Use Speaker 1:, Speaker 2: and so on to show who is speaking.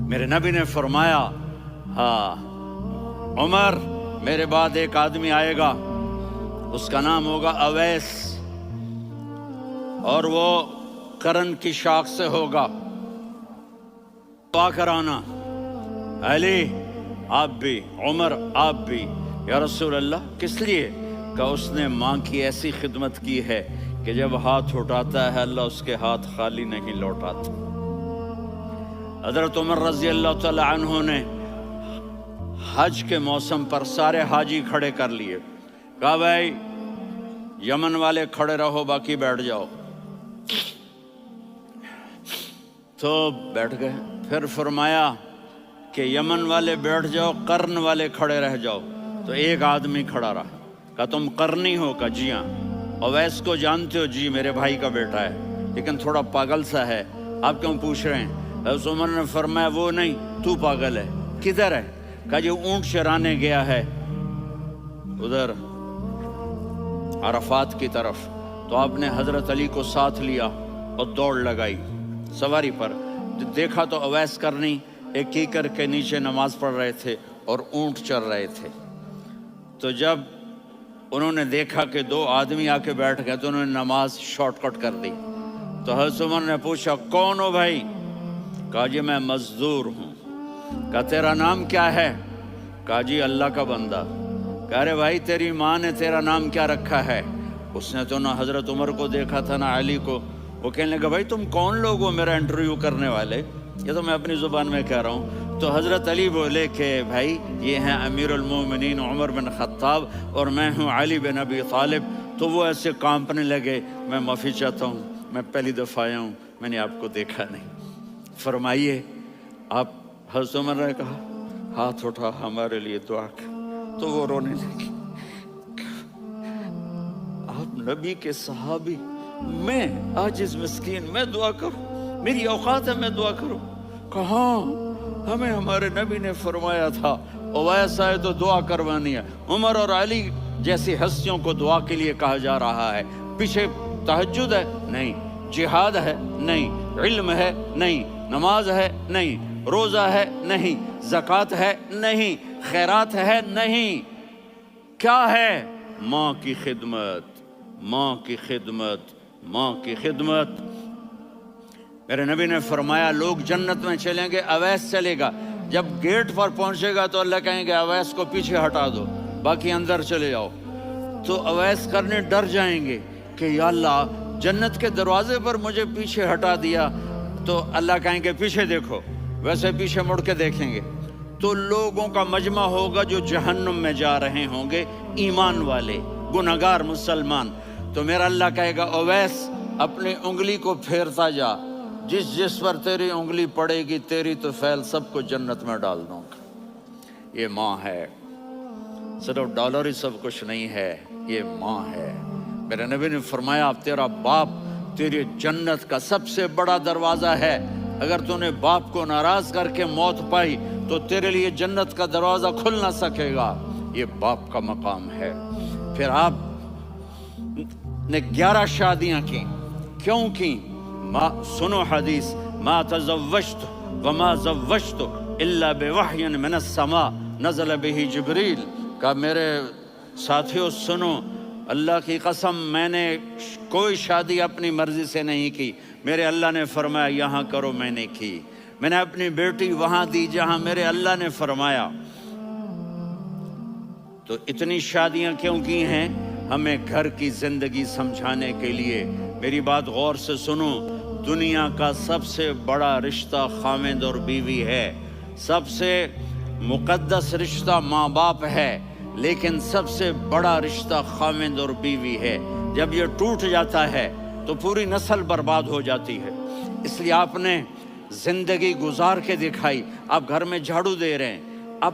Speaker 1: میرے نبی نے فرمایا ہاں عمر میرے بعد ایک آدمی آئے گا، اس کا نام ہوگا اویس، اور وہ قرن کی شاخ سے ہوگا۔ دعا کرانا علی آپ بھی، عمر آپ بھی۔ یا رسول اللہ کس لیے؟ کہ اس نے ماں کی ایسی خدمت کی ہے کہ جب ہاتھ اٹھاتا ہے اللہ اس کے ہاتھ خالی نہیں لوٹاتا۔ حضرت عمر رضی اللہ تعالی عنہ نے حج کے موسم پر سارے حاجی کھڑے کر لیے، کہا بھائی یمن والے کھڑے رہو باقی بیٹھ جاؤ، تو بیٹھ گئے۔ پھر فرمایا کہ یمن والے بیٹھ جاؤ، قرن والے کھڑے رہ جاؤ، تو ایک آدمی کھڑا رہا۔ کہا تم قرنی ہو؟ کہا جی ہاں۔ اویس کو جانتے ہو؟ جی میرے بھائی کا بیٹا ہے لیکن تھوڑا پاگل سا ہے، آپ کیوں پوچھ رہے ہیں؟ حضرت عمر نے فرمایا وہ نہیں، تو پاگل ہے۔ کدھر ہے؟ کہا جی اونٹ چرانے گیا ہے ادھر عرفات کی طرف۔ تو آپ نے حضرت علی کو ساتھ لیا اور دوڑ لگائی سواری پر۔ دیکھا تو اویس کرنی ایک کیکر کے نیچے نماز پڑھ رہے تھے اور اونٹ چر رہے تھے۔ تو جب انہوں نے دیکھا کہ دو آدمی آ کے بیٹھ گئے تو انہوں نے نماز شارٹ کٹ کر دی۔ تو حضرت عمر نے پوچھا کون ہو بھائی؟ کہا جی میں مزدور ہوں۔ کہا تیرا نام کیا ہے؟ کہا جی اللہ کا بندہ۔ کہا رے بھائی تیری ماں نے تیرا نام کیا رکھا ہے؟ اس نے تو نہ حضرت عمر کو دیکھا تھا نہ علی کو۔ وہ کہنے لگا بھائی تم کون لوگ ہو میرا انٹرویو کرنے والے؟ یہ تو میں اپنی زبان میں کہہ رہا ہوں۔ تو حضرت علی بولے کہ بھائی یہ ہیں امیر المومنین عمر بن خطاب اور میں ہوں علی بن ابی طالب۔ تو وہ ایسے کانپنے لگے، میں معافی چاہتا ہوں، میں پہلی دفعہ آیا ہوں، میں نے آپ کو دیکھا نہیں، فرمائیے آپ۔ حضرت عمر نے کہا ہاتھ اٹھا ہمارے لیے دعا کر۔ تو وہ رونے لگی۔ آپ نبی کے صحابی، میں عاجز مسکین میں دعا کروں؟ میری اوقات ہے میں دعا کروں؟ کہاں، ہمیں ہمارے نبی نے فرمایا تھا اویس آئے تو دعا کروانی ہے۔ عمر اور علی جیسی ہستیوں کو دعا کے لیے کہا جا رہا ہے۔ پیچھے تہجد ہے؟ نہیں۔ جہاد ہے؟ نہیں۔ علم ہے؟ نہیں۔ نماز ہے؟ نہیں۔ روزہ ہے؟ نہیں۔ زکوٰۃ ہے؟ نہیں۔ خیرات ہے؟ نہیں۔ کیا ہے؟ ماں کی خدمت، ماں کی خدمت، ماں کی خدمت۔ میرے نبی نے فرمایا لوگ جنت میں چلیں گے، اویس چلے گا۔ جب گیٹ پر پہنچے گا تو اللہ کہیں گے اویس کو پیچھے ہٹا دو، باقی اندر چلے جاؤ۔ تو اویس کرنے ڈر جائیں گے کہ یا اللہ جنت کے دروازے پر مجھے پیچھے ہٹا دیا۔ تو اللہ کہیں گے پیچھے دیکھو، ویسے پیچھے مڑ کے دیکھیں گے تو لوگوں کا مجمع ہوگا جو جہنم میں جا رہے ہوں گے، ایمان والے، گنہگار مسلمان۔ تو میرا اللہ کہے گا اویس اپنی انگلی کو پھیرتا جا، جس جس پر تیری انگلی پڑے گی تیری تو فیل سب کو جنت میں ڈال دوں گا۔ یہ ماں ہے، صرف ڈالر ہی سب کچھ نہیں ہے، یہ ماں ہے۔ میرے نبی نے فرمایا تیرا باپ تیری جنت کا سب سے بڑا دروازہ ہے، اگر تو نے باپ کو ناراض کر کے موت پائی تو تیرے لیے جنت کا دروازہ کھل نہ سکے گا۔ یہ باپ کا مقام ہے۔ پھر آپ نے 11 شادیاں کی، کیوں کی؟ سنو حدیث، ما تزوجت وما زوجت الا بوحی من السماء نزل به جبریل۔ کہ میرے ساتھیوں سنو، اللہ کی قسم میں نے کوئی شادی اپنی مرضی سے نہیں کی، میرے اللہ نے فرمایا یہاں کرو، میں نے کی۔ میں نے اپنی بیٹی وہاں دی جہاں میرے اللہ نے فرمایا۔ تو اتنی شادیاں کیوں کی ہیں؟ ہمیں گھر کی زندگی سمجھانے کے لیے۔ میری بات غور سے سنو، دنیا کا سب سے بڑا رشتہ خاوند اور بیوی ہے، سب سے مقدس رشتہ ماں باپ ہے، لیکن سب سے بڑا رشتہ خاوند اور بیوی ہے۔ جب یہ ٹوٹ جاتا ہے تو پوری نسل برباد ہو جاتی ہے۔ اس لیے آپ نے زندگی گزار کے دکھائی۔ آپ گھر میں جھاڑو دے رہے ہیں، آپ